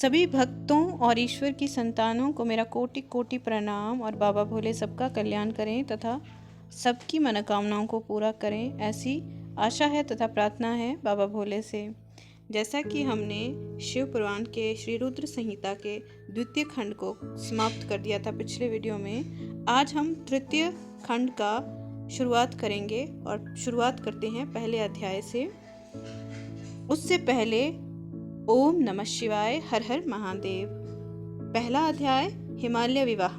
सभी भक्तों और ईश्वर की संतानों को मेरा कोटि कोटि प्रणाम और बाबा भोले सबका कल्याण करें तथा सबकी मनोकामनाओं को पूरा करें, ऐसी आशा है तथा प्रार्थना है बाबा भोले से। जैसा कि हमने शिव पुराण के श्री रुद्र संहिता के द्वितीय खंड को समाप्त कर दिया था पिछले वीडियो में, आज हम तृतीय खंड का शुरुआत करेंगे और शुरुआत करते हैं पहले अध्याय से। उससे पहले ओम नमः शिवाय, हर हर महादेव। पहला अध्याय, हिमालय विवाह।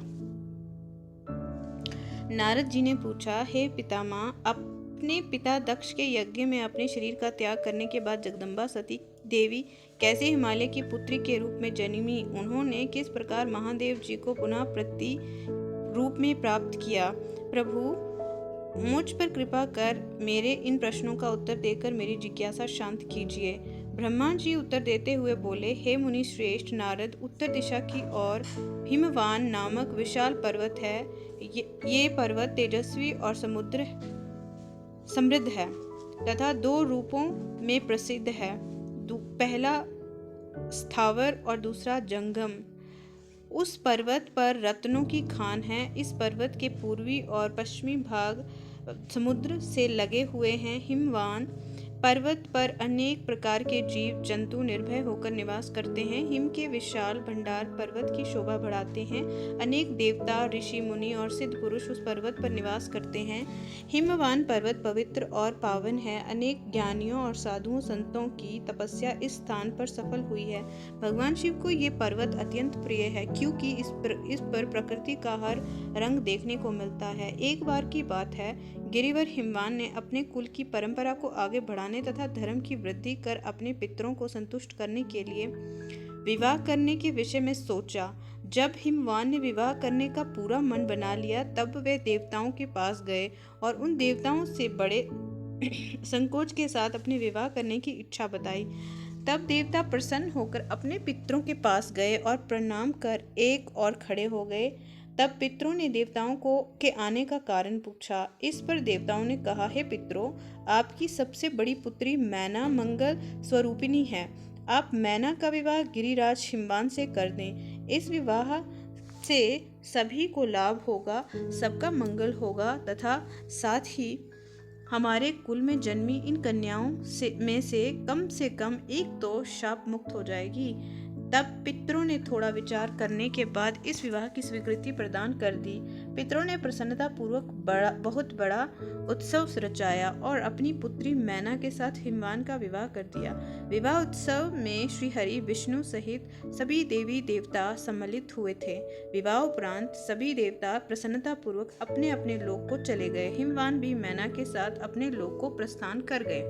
नारद जी ने पूछा, हे पितामह, अपने पिता दक्ष के यज्ञ में अपने शरीर का त्याग करने के बाद जगदम्बा सती देवी कैसे हिमालय की पुत्री के रूप में जन्मी? उन्होंने किस प्रकार महादेव जी को पुनः प्रति रूप में प्राप्त किया? प्रभु, मुझ पर कृपा कर मेरे इन प्रश्नों का उत्तर देकर मेरी जिज्ञासा शांत कीजिए। ब्रह्मा जी उत्तर देते हुए बोले, हे मुनि श्रेष्ठ नारद, उत्तर दिशा की ओर हिमवान नामक विशाल पर्वत है। ये पर्वत तेजस्वी और समुद्र समृद्ध है तथा दो रूपों में प्रसिद्ध है। पहला स्थावर और दूसरा जंगम। उस पर्वत पर रत्नों की खान है। इस पर्वत के पूर्वी और पश्चिमी भाग समुद्र से लगे हुए हैं। हिमवान पर्वत पर अनेक प्रकार के जीव जंतु निर्भय होकर निवास करते हैं। हिम के विशाल भंडार पर्वत की शोभा बढ़ाते हैं। अनेक देवता, ऋषि, मुनि और सिद्ध पुरुष उस पर्वत पर निवास करते हैं। हिमवान पर्वत पवित्र और पावन है। अनेक ज्ञानियों और साधुओं संतों की तपस्या इस स्थान पर सफल हुई है। भगवान शिव को ये पर्वत अत्यंत प्रिय है, क्योंकि इस पर प्रकृति का हर रंग देखने को मिलता है। एक बार की बात है, गिरिवर हिमवान ने अपने कुल की परंपरा को आगे बढ़ाने तथा धर्म की वृद्धि कर अपने पितरों को संतुष्ट करने के लिए विवाह करने के विषय में सोचा। जब हिमवान ने विवाह करने का पूरा मन बना लिया, तब वे देवताओं के पास गए और उन देवताओं से बड़े संकोच के साथ अपने विवाह करने की इच्छा बताई। तब देवता प्रसन्न होकर अपने पितरों के पास गए और प्रणाम कर एक और खड़े हो गए। तब पितरों ने देवताओं के आने का कारण पूछा। इस पर देवताओं ने कहा, हे पितरों, आपकी सबसे बड़ी पुत्री मैना मंगल स्वरूपिणी है। आप मैना का विवाह गिरिराज हिमवान से कर दें। इस विवाह से सभी को लाभ होगा, सबका मंगल होगा तथा साथ ही हमारे कुल में जन्मी इन कन्याओं में से कम एक तो शाप मुक्त हो जाएगी। तब पितरों ने थोड़ा विचार करने के बाद इस विवाह की स्वीकृति प्रदान कर दी। पितरों ने प्रसन्नता पूर्वक बहुत बड़ा उत्सव रचाया और अपनी पुत्री मैना के साथ हिमवान का विवाह कर दिया। विवाह उत्सव में श्री हरि विष्णु सहित सभी देवी देवता सम्मिलित हुए थे। विवाह उपरांत सभी देवता प्रसन्नता पूर्वक अपने अपने लोक को चले गए। हिमवान भी मैना के साथ अपने लोक को प्रस्थान कर गए।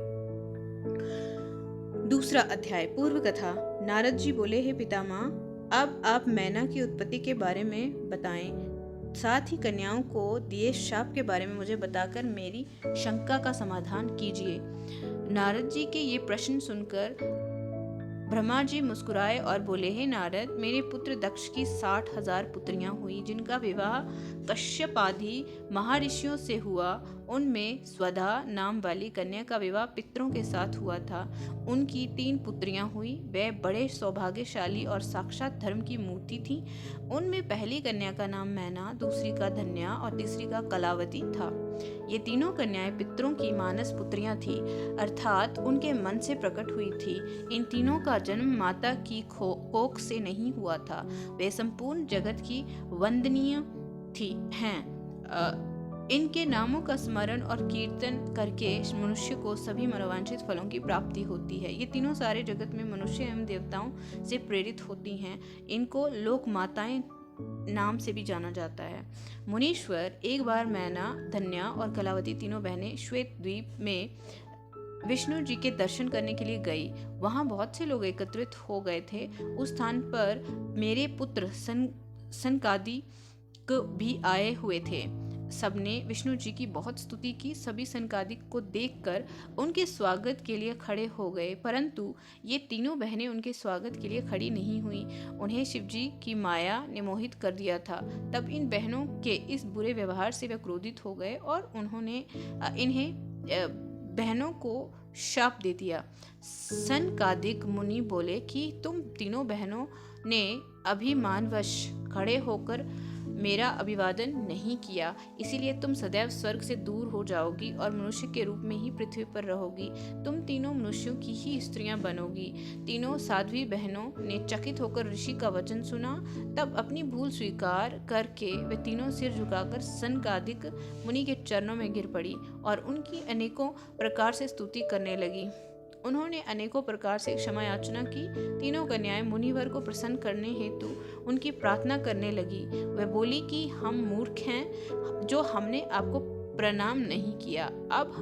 दूसरा अध्याय, पूर्व कथा। नारद जी बोले, हे पितामह, अब आप मैना की उत्पत्ति के बारे में बताएं, साथ ही कन्याओं को दिए शाप के बारे में मुझे बताकर मेरी शंका का समाधान कीजिए। नारद जी के ये प्रश्न सुनकर ब्रह्मा जी मुस्कुराए और बोले, हे नारद, मेरे पुत्र दक्ष की 60,000 पुत्रियां हुई, जिनका विवाह कश्यप आदि महर्षियों से हुआ। उनमें स्वधा नाम वाली कन्या का विवाह पितरों के साथ हुआ था। उनकी 3 पुत्रियां हुई। वे बड़े सौभाग्यशाली और साक्षात धर्म की मूर्ति थीं। उनमें पहली कन्या का नाम मैना, दूसरी का धन्या और तीसरी का कलावती था। ये तीनों कन्याएं पितरों की मानस पुत्रियां थीं, अर्थात उनके मन से प्रकट हुई थी। इन तीनों का जन्म माता की कोख से नहीं हुआ था। वे संपूर्ण जगत की वंदनीय हैं। इनके नामों का स्मरण और कीर्तन करके मनुष्य को सभी मनोवांछित फलों की प्राप्ति होती है। ये तीनों सारे जगत में मनुष्य एवं देवताओं से प्रेरित होती हैं। इनको लोक माताएं नाम से भी जाना जाता है। मुनीश्वर, एक बार मैना, धन्या और कलावती तीनों बहनें श्वेत द्वीप में विष्णु जी के दर्शन करने के लिए गई। वहां बहुत से लोग एकत्रित हो गए थे। उस स्थान पर मेरे पुत्र सनकादिक भी आए हुए थे। सबने विष्णु जी की बहुत स्तुति की। सभी सनकादिक को देखकर उनके स्वागत के लिए खड़े हो गए, परंतु ये तीनों बहनें उनके स्वागत के लिए खड़ी नहीं हुई। उन्हें शिव जी की माया ने मोहित कर दिया था। तब इन बहनों के इस बुरे व्यवहार से वे क्रोधित हो गए और उन्होंने इन्हें बहनों को शाप दे दिया। सनकादिक मुनि बोले कि तुम तीनों बहनों ने अभिमानवश खड़े होकर मेरा अभिवादन नहीं किया, इसीलिए तुम सदैव स्वर्ग से दूर हो जाओगी और मनुष्य के रूप में ही पृथ्वी पर रहोगी। तुम तीनों मनुष्यों की ही स्त्रियां बनोगी। तीनों साध्वी बहनों ने चकित होकर ऋषि का वचन सुना। तब अपनी भूल स्वीकार करके वे तीनों सिर झुकाकर सनकादिक मुनि के चरणों में गिर पड़ी और उनकी अनेकों प्रकार से स्तुति करने लगी। उन्होंने अनेकों प्रकार से क्षमा याचना की। तीनों कन्याएं मुनिवर को प्रसन्न करने हेतु उनकी प्रार्थना करने लगी। वह बोली कि हम मूर्ख हैं जो हमने आपको प्रणाम नहीं किया। अब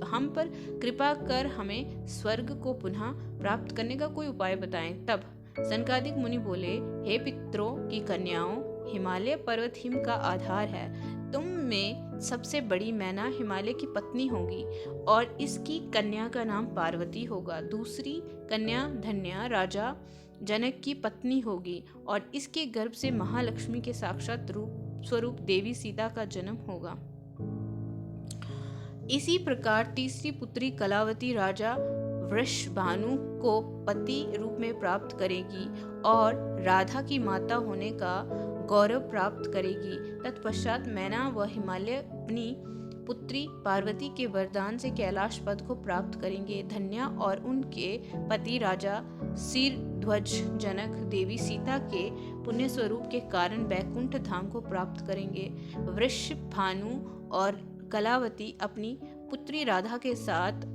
हम पर कृपा कर हमें स्वर्ग को पुनः प्राप्त करने का कोई उपाय बताएं। तब सनकादिक मुनि बोले, हे पितरों की कन्याओं, हिमालय पर्वत हिम का आधार है। तुम में सबसे बड़ी मैना हिमालय की पत्नी होगी और इसकी कन्या का नाम पार्वती होगा। दूसरी कन्या धन्या राजा जनक की पत्नी होगी और इसके गर्भ से महालक्ष्मी के साक्षात स्वरूप देवी सीता का जन्म होगा। इसी प्रकार तीसरी पुत्री कलावती राजा वृषभानु को पति रूप में प्राप्त करेगी और राधा की माता होने का गौरव प्राप्त करेगी। तत्पश्चात मैना व हिमालय अपनी पुत्री पार्वती के वरदान से कैलाश पद को प्राप्त करेंगे। धन्या और उनके पति राजा सिरध्वज जनक देवी सीता के पुण्य स्वरूप के कारण वैकुंठ धाम को प्राप्त करेंगे। वृषभानु और कलावती अपनी पुत्री राधा के साथ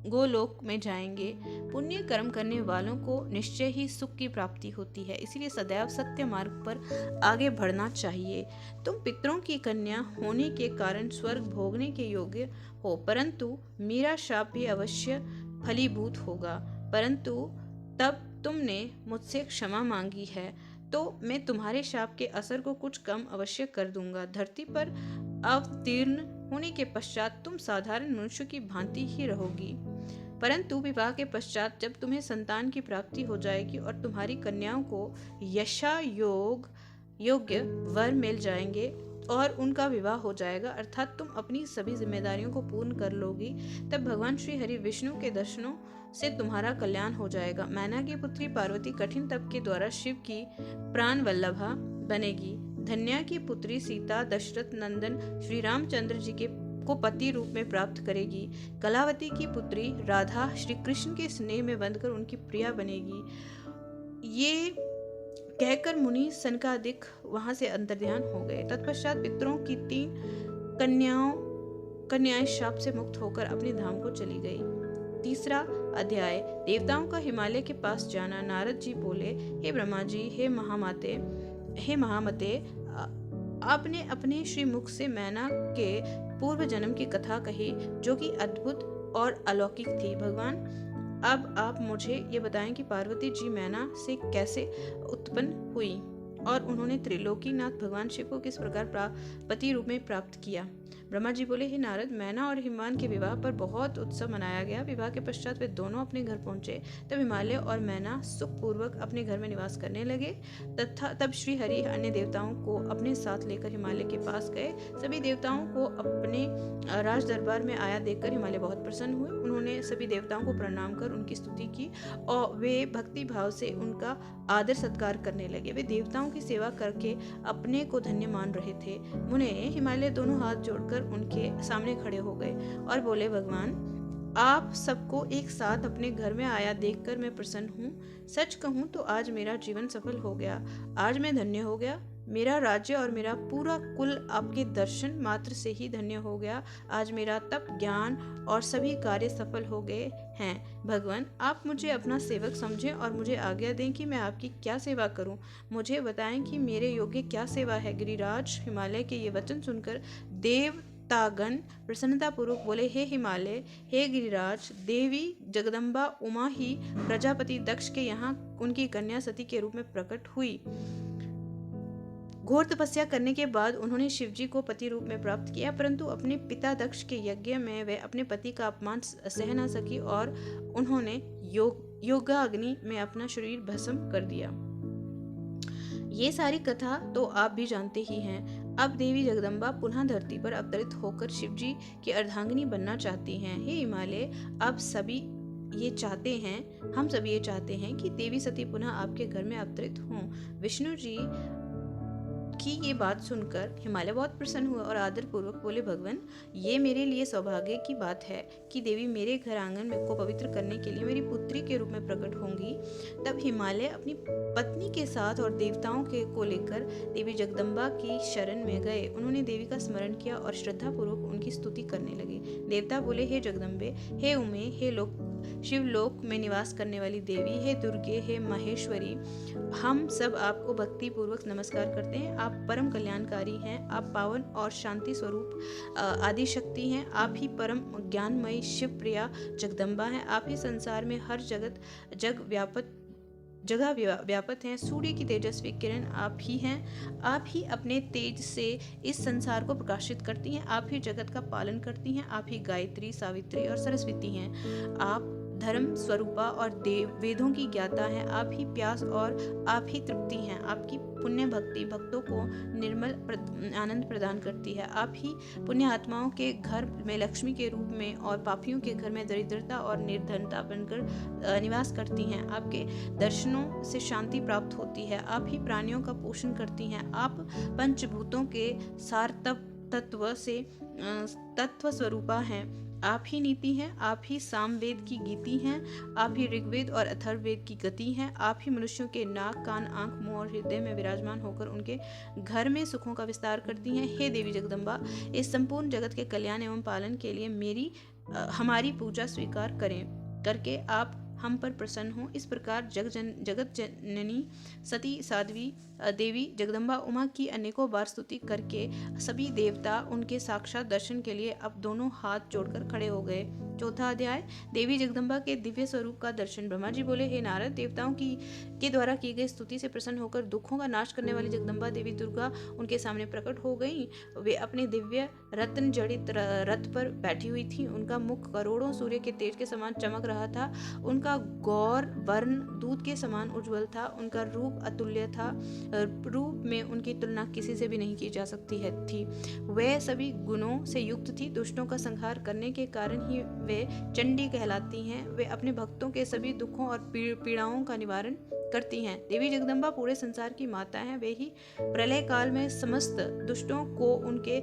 गोलोक में जाएंगे। पुण्य कर्म करने वालों को निश्चय ही सुख की प्राप्ति होती है, इसलिए सदैव सत्य मार्ग पर आगे बढ़ना चाहिए। तुम पितरों की कन्या होने के कारण स्वर्ग भोगने के योग्य हो, परंतु मेरा शाप भी अवश्य फलीभूत होगा। परंतु तब तुमने मुझसे क्षमा मांगी है तो मैं तुम्हारे शाप के असर को कुछ कम अवश्य कर दूंगा। धरती पर अवतीर्ण होने के पश्चात तुम साधारण मनुष्य की भांति ही रहोगी, परंतु विवाह के पश्चात जब तुम्हें संतान की प्राप्ति हो जाएगी और तुम्हारी कन्याओं को यशा योग्य वर मिल जाएंगे और उनका विवाह हो जाएगा, अर्थात तुम अपनी सभी जिम्मेदारियों को पूर्ण कर लोगी, तब भगवान श्री हरि विष्णु के दर्शनों से तुम्हारा कल्याण हो जाएगा। मैना की पुत्री पार्वती कठिन तप के द्वारा शिव की प्राण वल्लभा बनेगी। धन्या की पुत्री सीता दशरथ नंदन श्री रामचंद्र जी को पति रूप में प्राप्त करेगी। कलावती की पुत्री राधा श्री कृष्ण के स्नेह में बंधकर उनकी प्रिया बनेगी। ये कहकर मुनि सनकादिक वहां से अंतर्ध्यान हो गए। तत्पश्चात पितरों की 3 कन्याएं शाप से मुक्त होकर अपने धाम को चली गई। तीसरा अध्याय, देवताओं का हिमालय के पास जाना। नारद जी बोले, हे ब्रह्मा जी, हे महामते, आपने अपने श्री मुख से मैना के पूर्व जन्म की कथा कही जो कि अद्भुत और अलौकिक थी। भगवान, अब आप मुझे ये बताएं कि पार्वती जी मैना से कैसे उत्पन्न हुई और उन्होंने त्रिलोकीनाथ भगवान शिव को किस प्रकार पति रूप में प्राप्त किया। ब्रह्मा जी बोले, हे नारद, मैना और हिमान के विवाह पर बहुत उत्सव मनाया गया। विवाह के पश्चात वे दोनों अपने घर पहुंचे। तब हिमालय और मैना सुखपूर्वक अपने घर में निवास करने लगे। तब श्री हरि अन्य देवताओं को अपने साथ लेकर हिमालय के पास गए। सभी देवताओं को अपने राज दरबार में आया देखकर हिमालय बहुत प्रसन्न हुए। उन्होंने सभी देवताओं को प्रणाम कर उनकी स्तुति की और वे भक्ति भाव से उनका आदर सत्कार करने लगे। वे देवताओं की सेवा करके अपने को धन्य मान रहे थे। मुने हिमालय दोनों हाथ जोड़कर उनके सामने खड़े हो गए और बोले, भगवान, आप सबको एक साथ अपने घर में आया देखकर मैं प्रसन्न हूँ। सच कहूँ तो आज मेरा जीवन सफल हो गया। आज मैं धन्य हो गया। मेरा राज्य और मेरा पूरा कुल आपके दर्शन मात्र से ही धन्य हो गया। आज मेरा तप, ज्ञान और सभी कार्य सफल हो गए हैं। भगवान, आप मुझे अपना सेवक समझें और मुझे आज्ञा दें कि मैं आपकी क्या सेवा करूं। मुझे बताएं कि मेरे योग्य क्या सेवा है। गिरिराज हिमालय के ये वचन सुनकर देवतागण प्रसन्नतापूर्वक बोले, हे हिमालय, हे गिरिराज, देवी जगदम्बा उमा ही प्रजापति दक्ष के यहाँ उनकी कन्या सती के रूप में प्रकट हुई। घोर तपस्या करने के बाद उन्होंने शिवजी को पति रूप में प्राप्त किया, परंतु अपने पिता दक्ष के यज्ञ में वे अपने पति का अपमान सह न सकी और उन्होंने योगाग्नि में अपना शरीर भस्म कर दिया। ये सारी कथा तो आप भी जानते ही हैं। अब देवी जगदम्बा पुनः धरती पर अवतरित होकर शिवजी की अर्धांगिनी बनना चाहती हैं। हे हिमालय, अब सभी ये चाहते हैं, हम सभी ये चाहते हैं कि देवी सती पुनः आपके घर में अवतरित हों। विष्णु जी की ये बात सुनकर हिमालय बहुत प्रसन्न हुआ और आदर पूर्वक बोले, भगवान, ये मेरे लिए सौभाग्य की बात है कि देवी मेरे घर आंगन में को पवित्र करने के लिए मेरी पुत्री के रूप में प्रकट होंगी। तब हिमालय अपनी पत्नी के साथ और देवताओं के को लेकर देवी जगदम्बा की शरण में गए। उन्होंने देवी का स्मरण किया और श्रद्धा पूर्वक उनकी स्तुति करने लगे। देवता बोले, हे जगदम्बे, हे उमे, हे शिवलोक में निवास करने वाली देवी, हे दुर्गे, हे महेश्वरी, हम सब आपको भक्ति पूर्वक नमस्कार करते हैं। आप परम कल्याणकारी हैं, आप पावन और शांति स्वरूप आदि शक्ति हैं, आप ही परम ज्ञानमयी शिव प्रिया जगदम्बा हैं, आप ही संसार में हर जगह व्यापक हैं। सूर्य की तेजस्वी किरण आप ही हैं, आप ही अपने तेज से इस संसार को प्रकाशित करती हैं, आप ही जगत का पालन करती हैं, आप ही गायत्री, सावित्री और सरस्वती हैं। आप धर्म स्वरूपा और वेदों की ज्ञाता हैं, आप ही प्यास और आप ही तृप्ति हैं। आपकी पुण्य भक्ति भक्तों को निर्मल आनंद प्रदान करती है। आप ही पुण्य आत्माओं के घर में लक्ष्मी के रूप में और पापियों के घर में दरिद्रता और निर्धनता बनकर निवास करती हैं। आपके दर्शनों से शांति प्राप्त होती है। आप ही प्राणियों का पोषण करती हैं। आप पंचभूतों के सार तत्व स्वरूपा हैं। आप ही नीति हैं, आप ही सामवेद की गीति हैं, आप ही ऋग्वेद और अथर्ववेद की गति हैं। आप ही मनुष्यों के नाक, कान, आंख, मुंह और हृदय में विराजमान होकर उनके घर में सुखों का विस्तार करती हैं। हे देवी जगदम्बा, इस संपूर्ण जगत के कल्याण एवं पालन के लिए हमारी पूजा स्वीकार करके आप हम पर प्रसन्न हो। इस प्रकार जगत जननी सती साध्वी देवी जगदम्बा उमा की अनेकों बार स्तुति करके सभी देवता उनके साक्षात दर्शन के लिए अब दोनों हाथ जोड़कर खड़े हो गए। चौथा अध्याय, देवी जगदम्बा के दिव्य स्वरूप का दर्शन। ब्रह्मा जी बोले, हे नारद, देवताओं के द्वारा की गई स्तुति से प्रसन्न होकर दुखों का नाश करने वाली जगदम्बा देवी दुर्गा उनके सामने प्रकट हो गई। वे अपने दिव्य रत्न जड़ित रथ पर बैठी हुई थी। उनका मुख करोड़ों सूर्य के तेज के समान चमक रहा था। उनका गौर वर्ण दूध के समान उज्जवल था। उनका रूप अतुल्य था। रूप में उनकी तुलना किसी से भी नहीं की जा सकती थी। वे सभी गुणों से युक्त थी। दुष्टों का संहार करने के कारण ही वे चंडी कहलाती हैं। वे अपने भक्तों के सभी दुखों और पीड़ाओं का निवारण करती हैं। देवी जगदम्बा पूरे संसार की माता हैं। वे ही प्रलय काल में समस्त दुष्टों को उनके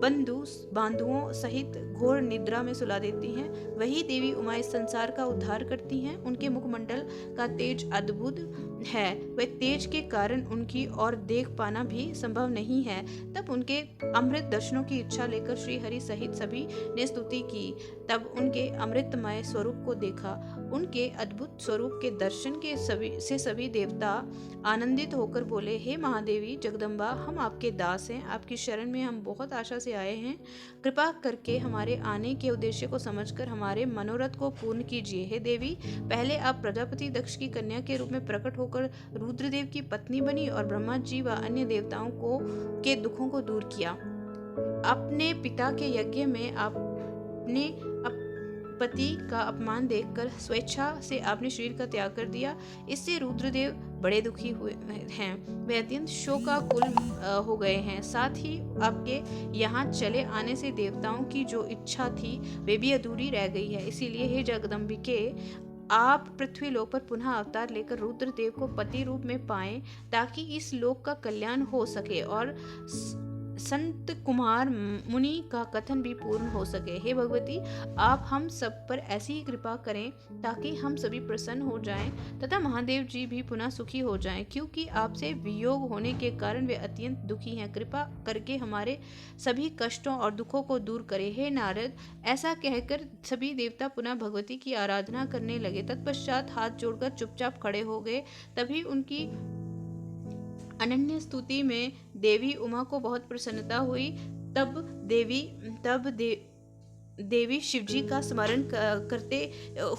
बांधुओं सहित घोर निद्रा में सुला देती हैं। वही देवी उमा इस संसार का उद्धार करती हैं। उनके मुखमंडल का तेज अद्भुत है। वह तेज के कारण उनकी और देख पाना भी संभव नहीं है। तब उनके अमृत दर्शनों की इच्छा लेकर श्री हरि सहित सभी ने स्तुति की। तब उनके अमृतमय स्वरूप को देखा। उनके अद्भुत स्वरूप के दर्शन के सभी देवता आनंदित होकर बोले, हे महादेवी जगदम्बा, हम आपके दास हैं। आपकी शरण में हम बहुत आशा से आए हैं। कृपा करके हमारे आने के उद्देश्य को समझकर हमारे मनोरथ को पूर्ण कीजिए। हे देवी, पहले आप प्रजापति दक्ष की कन्या के रूप में प्रकट होकर रुद्रदेव की पत्नी बनी और ब्रह्मा जी व अन्य देवताओं के दुखों को दूर किया। अपने पिता के यज्ञ में आपने पति का अपमान देखकर स्वेच्छा से आपने शरीर का त्याग कर दिया। इससे रुद्रदेव बड़े दुखी हुए हैं। वे अत्यंत शोकाकुल हो गए हैं। साथ ही आपके यहाँ चले आने से देवताओं की जो इच्छा थी वे भी अधूरी रह गई है। इसीलिए हे जगदम्बिके, आप पृथ्वी लोक पर पुनः अवतार लेकर रुद्रदेव को पति रूप में पाएं, ताकि इस लोक का कल्याण हो सके और संत कुमार मुनि का कथन भी पूर्ण हो सके। हे भगवती, आप हम सब पर ऐसी ही कृपा करें ताकि हम सभी प्रसन्न हो जाएं तथा महादेव जी भी पुनः सुखी हो जाएं, क्योंकि आपसे वियोग होने के कारण वे अत्यंत दुखी हैं। कृपा करके हमारे सभी कष्टों और दुखों को दूर करें। हे नारद, ऐसा कहकर सभी देवता पुनः भगवती की आराधना करने लगे। तत्पश्चात हाथ जोड़कर चुपचाप खड़े हो गए। तभी उनकी अनन्य स्तुति में देवी उमा को बहुत प्रसन्नता हुई। तब देवी शिवजी का स्मरण करते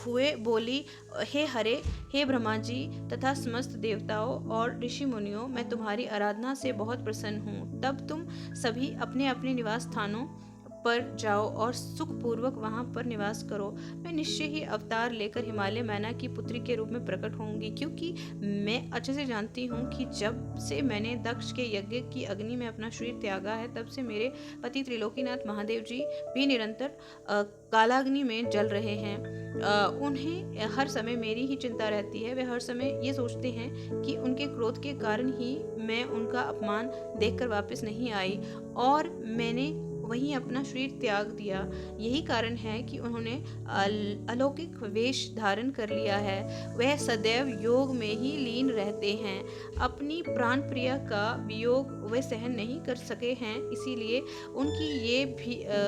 हुए बोली, हे हरे, हे ब्रह्मा जी तथा समस्त देवताओं और ऋषि मुनियों, मैं तुम्हारी आराधना से बहुत प्रसन्न हूँ। तब तुम सभी अपने अपने निवास स्थानों पर जाओ और सुखपूर्वक वहां पर निवास करो। मैं निश्चय ही अवतार लेकर हिमालय मैना की पुत्री के रूप में प्रकट होंगी, क्योंकि मैं अच्छे से जानती हूँ कि जब से मैंने दक्ष के यज्ञ की अग्नि में अपना शरीर त्यागा है, तब से मेरे पति त्रिलोकीनाथ महादेव जी भी निरंतर कालाग्नि में जल रहे हैं। उन्हें हर समय मेरी ही चिंता रहती है। वे हर समय ये सोचते हैं कि उनके क्रोध के कारण ही मैं उनका अपमान देखकर वापस नहीं आई और मैंने वहीं अपना शरीर त्याग दिया। यही कारण है कि उन्होंने अलौकिक वेश धारण कर लिया है। वह सदैव योग में ही लीन रहते हैं। अपनी प्राण प्रिया का वियोग वे सहन नहीं कर सके हैं, इसीलिए उनकी ये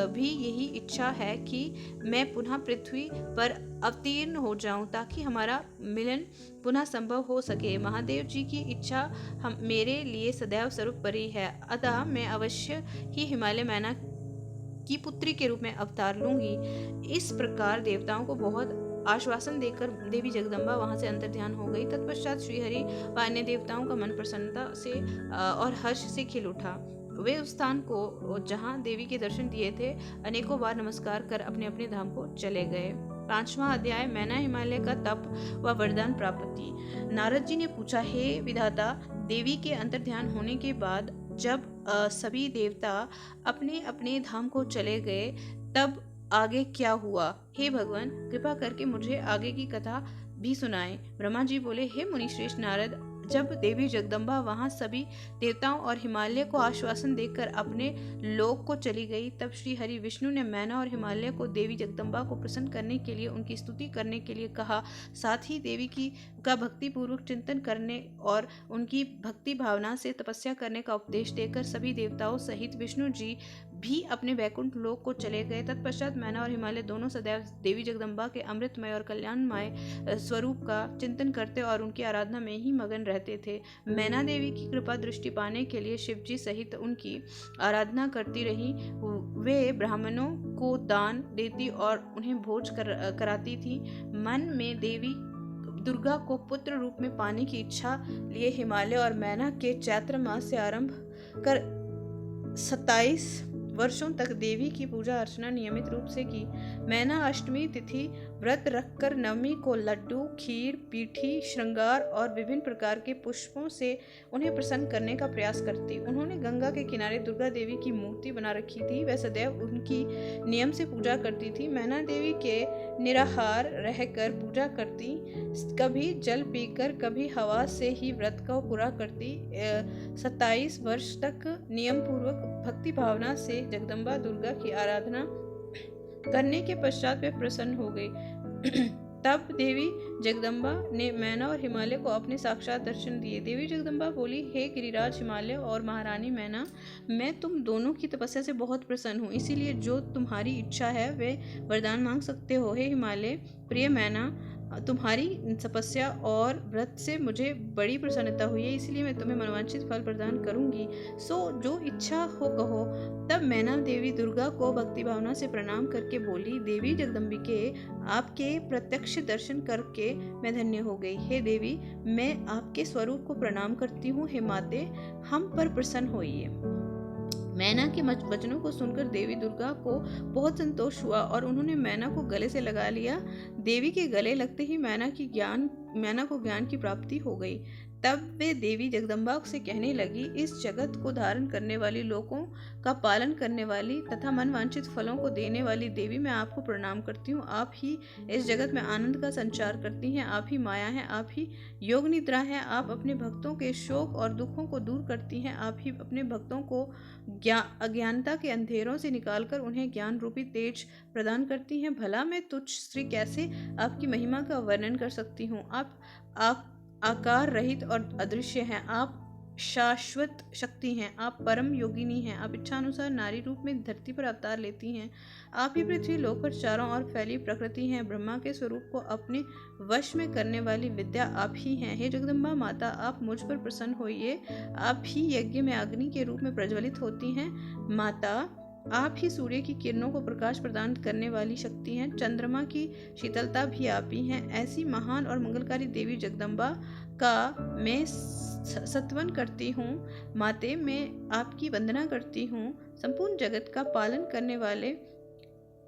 भी यही इच्छा है कि मैं पुनः पृथ्वी पर अवतीर्ण हो जाऊं, ताकि हमारा मिलन पुनः संभव हो सके। महादेव जी की इच्छा मेरे लिए सदैव सर्वोपरि है, अतः मैं अवश्य ही हिमालय मैना की पुत्री के रूप में अवतार लूंगी। इस प्रकार देवताओं को बहुत आश्वासन देकर देवी जगदम्बा वहां से अंतर्ध्यान हो गई। तत्पश्चात श्रीहरि व अन्य देवताओं का मन प्रसन्नता से और हर्ष से खिल उठा। वे उस स्थान को जहां देवी के दर्शन दिए थे अनेकों बार नमस्कार कर अपने अपने धाम को चले गए। 5वां अध्याय, मैना हिमालय का तप व वरदान प्राप्ति। नारद जी ने पूछा, हे विधाता, देवी के अंतर्ध्यान होने के बाद जब सभी देवता अपने अपने धाम को चले गए, तब आगे क्या हुआ? हे भगवान, कृपा करके मुझे आगे की कथा भी सुनाएं। ब्रह्मा जी बोले, हे मुनिश्रेष्ठ नारद, जब देवी जगदम्बा वहां सभी देवताओं और हिमालय को आश्वासन देकर अपने लोक को चली गई, तब श्री हरि विष्णु ने मैना और हिमालय को देवी जगदम्बा को प्रसन्न करने के लिए उनकी स्तुति करने के लिए कहा। साथ ही देवी का भक्ति पूर्वक चिंतन करने और उनकी भक्ति भावना से तपस्या करने का उपदेश देकर सभी देवताओं सहित विष्णु जी भी अपने वैकुंठ लोक को चले गए। तत्पश्चात मैना और हिमालय दोनों सदैव देवी जगदम्बा के अमृतमय और कल्याणमय स्वरूप का चिंतन करते और उनकी आराधना में ही मगन रहते थे। मैना देवी की कृपा दृष्टि पाने के लिए शिव जी सहित उनकी आराधना करती रही। वे ब्राह्मणों को दान देती और उन्हें भोज कराती थी। मन में देवी दुर्गा को पुत्र रूप में पाने की इच्छा लिए हिमालय और मैना के चैत्र मास से आरंभ कर 27 वर्षों तक देवी की पूजा अर्चना नियमित रूप से की। मैना अष्टमी तिथि व्रत रखकर नवमी को लड्डू, खीर, पीठी, श्रृंगार और विभिन्न प्रकार के पुष्पों से उन्हें प्रसन्न करने का प्रयास करती। उन्होंने गंगा के किनारे दुर्गा देवी की मूर्ति बना रखी थी। वह सदैव उनकी नियम से पूजा करती थी। मैना देवी के निराहार रहकर पूजा करती, कभी जल पीकर कभी हवा से ही व्रत को पूरा करती। 27 वर्ष तक नियम पूर्वक भक्ति भावना से जगदम्बा दुर्गा की आराधना करने के पश्चात वे प्रसन्न हो गई। तब देवी जगदम्बा ने मैना और हिमालय को अपने साक्षात दर्शन दिए। देवी जगदम्बा बोली, हे गिरिराज हिमालय और महारानी मैना, मैं तुम दोनों की तपस्या से बहुत प्रसन्न हूँ, इसीलिए जो तुम्हारी इच्छा है वे वरदान मांग सकते हो। हे हिमालय प्रिय मैना, तुम्हारी तपस्या और व्रत से मुझे बड़ी प्रसन्नता हुई है, इसलिए मैं तुम्हें मनोवांछित फल प्रदान करूंगी। सो जो इच्छा हो कहो। तब मैना देवी दुर्गा को भक्ति भावना से प्रणाम करके बोली, देवी जगदम्बिके, आपके प्रत्यक्ष दर्शन करके मैं धन्य हो गई। हे देवी, मैं आपके स्वरूप को प्रणाम करती हूँ। हे माते, हम पर प्रसन्न होइए। मैना के वचनों को सुनकर देवी दुर्गा को बहुत संतोष हुआ और उन्होंने मैना को गले से लगा लिया। देवी के गले लगते ही मैना को ज्ञान की प्राप्ति हो गई। तब वे देवी जगदम्बा से कहने लगी, इस जगत को धारण करने वाली, लोगों का पालन करने वाली तथा मनवांछित फलों को देने वाली देवी, मैं आपको प्रणाम करती हूँ। आप ही इस जगत में आनंद का संचार करती हैं, आप ही माया हैं, आप ही योग निद्रा हैं, आप अपने भक्तों के शोक और दुखों को दूर करती हैं, आप ही अपने भक्तों को अज्ञानता के अंधेरों से निकालकर उन्हें ज्ञान रूपी तेज प्रदान करती हैं। भला मैं तुच्छ स्त्री कैसे आपकी महिमा का वर्णन कर सकती हूँ। आप आकार रहित और अदृश्य हैं, आप शाश्वत शक्ति हैं, आप परम योगिनी हैं, आप इच्छानुसार नारी रूप में धरती पर अवतार लेती हैं, आप ही पृथ्वी लोक पर चारों ओर फैली प्रकृति हैं, ब्रह्मा के स्वरूप को अपने वश में करने वाली विद्या आप ही हैं। हे जगदम्बा माता, आप मुझ पर प्रसन्न होइए। आप ही यज्ञ में अग्नि के रूप में प्रज्वलित होती हैं। माता, आप ही सूर्य की किरणों को प्रकाश प्रदान करने वाली शक्ति हैं। चंद्रमा की शीतलता भी आप ही हैं। ऐसी महान और मंगलकारी देवी जगदम्बा का मैं सत्वन करती हूँ। माते, मैं आपकी वंदना करती हूँ। संपूर्ण जगत का पालन करने वाले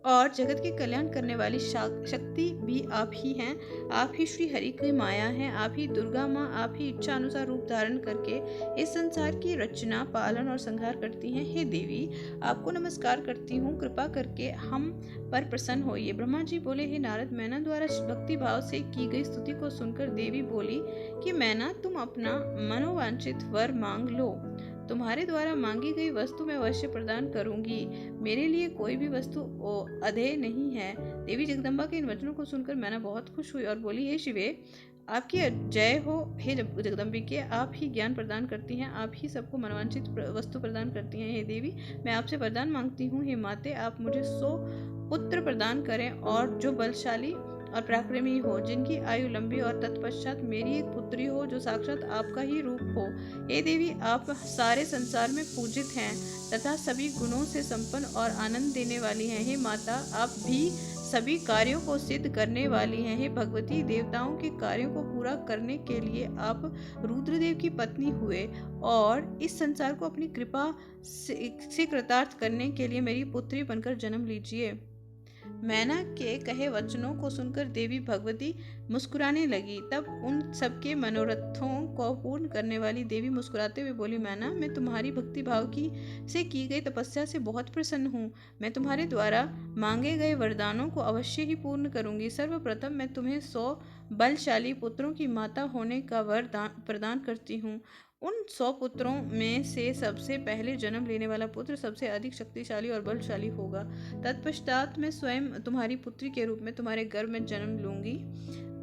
और जगत के कल्याण करने वाली शक्ति भी आप ही हैं। आप ही श्री हरि की माया हैं। आप ही दुर्गा माँ, आप ही इच्छा अनुसार रूप धारण करके इस संसार की रचना, पालन और संहार करती हैं। हे देवी, आपको नमस्कार करती हूँ। कृपा करके हम पर प्रसन्न होइए। ब्रह्मा जी बोले, हे नारद, मैना द्वारा भक्ति भाव से की गई स्तुति को सुनकर देवी बोली कि मैना, तुम अपना मनोवांछित वर मांग लो। तुम्हारे द्वारा मांगी गई वस्तु मैं अवश्य प्रदान करूंगी। मेरे लिए कोई भी वस्तु अधेय नहीं है। देवी जगदम्बा के इन वचनों को सुनकर मैना बहुत खुश हुई और बोली, हे शिवे, आपकी जय हो। हे जगदम्बिके, आप ही ज्ञान प्रदान करती हैं। आप ही सबको मनोवांछित वस्तु प्रदान करती हैं। हे देवी, मैं आपसे वरदान मांगती हूँ। हे माते, आप मुझे 100 पुत्र प्रदान करें और जो बलशाली और पराक्रमी हो, जिनकी आयु लंबी और तत्पश्चात मेरी एक पुत्री हो जो साक्षात आपका ही रूप हो। हे देवी, आप सारे संसार में पूजित हैं तथा सभी गुणों से संपन्न और आनंद देने वाली हैं। हे माता, आप भी सभी कार्यों को सिद्ध करने वाली हैं। हे भगवती, देवताओं के कार्यों को पूरा करने के लिए आप रुद्रदेव की पत्नी हुए और इस संसार को अपनी कृपा से कृतार्थ करने के लिए मेरी पुत्री बनकर जन्म लीजिए। मैना के कहे वचनों को सुनकर देवी भगवती मुस्कुराने लगी। तब उन सबके मनोरथों को पूर्ण करने वाली देवी मुस्कुराते हुए बोली, मैना, मैं तुम्हारी भक्ति भाव से की गई तपस्या से बहुत प्रसन्न हूँ। मैं तुम्हारे द्वारा मांगे गए वरदानों को अवश्य ही पूर्ण करूंगी। सर्वप्रथम मैं तुम्हें 100 बलशाली पुत्रों की माता होने का वर प्रदान करती हूँ। उन 100 पुत्रों में से सबसे पहले जन्म लेने वाला पुत्र सबसे अधिक शक्तिशाली और बलशाली होगा। तत्पश्चात मैं स्वयं तुम्हारी पुत्री के रूप में तुम्हारे गर्भ में जन्म लूंगी।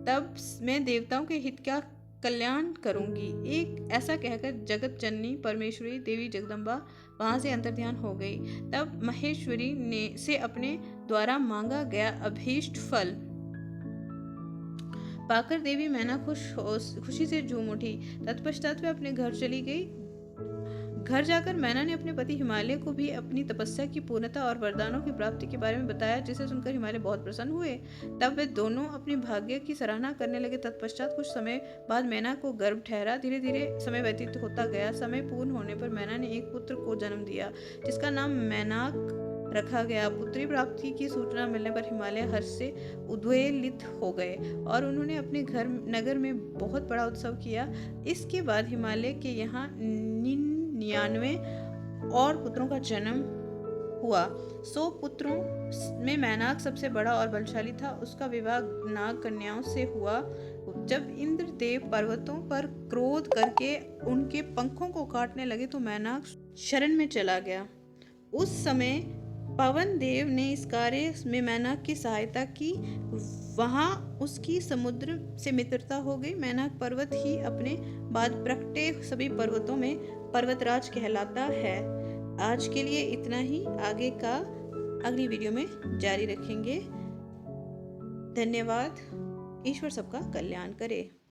तब मैं देवताओं के हित का कल्याण करूंगी। एक ऐसा कहकर जगत जननी परमेश्वरी देवी जगदम्बा वहां से अंतर्ध्यान हो गई। तब महेश्वरी ने से अपने द्वारा मांगा गया अभीष्ट फल पाकर देवी मैना खुशी से झूम उठी। तत्पश्चात वे अपने घर चली गई। घर जाकर मैना ने अपने पति हिमालय को भी अपनी तपस्या की पूर्णता और वरदानों की प्राप्ति के बारे में बताया, जिसे सुनकर हिमालय बहुत प्रसन्न हुए। तब वे दोनों अपने भाग्य की सराहना करने लगे। तत्पश्चात कुछ समय बाद मैना को गर्भ ठहरा। धीरे धीरे समय व्यतीत होता गया। समय पूर्ण होने पर मैना ने एक पुत्र को जन्म दिया, जिसका नाम मैनाक रखा गया। पुत्री प्राप्ति की सूचना मिलने पर हिमालय हर्ष से उद्वेलित हो गए और उन्होंने अपने नगर में बहुत बड़ा उत्सव किया। इसके बाद हिमालय के यहाँ 99 और पुत्रों का जन्म हुआ। 100 पुत्रों में मैनाक सबसे बड़ा और बलशाली था। उसका विवाह नाग कन्याओं से हुआ। जब इंद्रदेव पर्वतों पर क्रोध करके उनके पंखों को काटने लगे तो मैनाक शरण में चला गया। उस समय पवन देव ने इस कार्य में मैनाक की सहायता की। वहां उसकी समुद्र से मित्रता हो गई। मैनाक पर्वत ही अपने बाद प्रकटे सभी पर्वतों में पर्वतराज कहलाता है। आज के लिए इतना ही। आगे का अगली वीडियो में जारी रखेंगे। धन्यवाद। ईश्वर सबका कल्याण करे।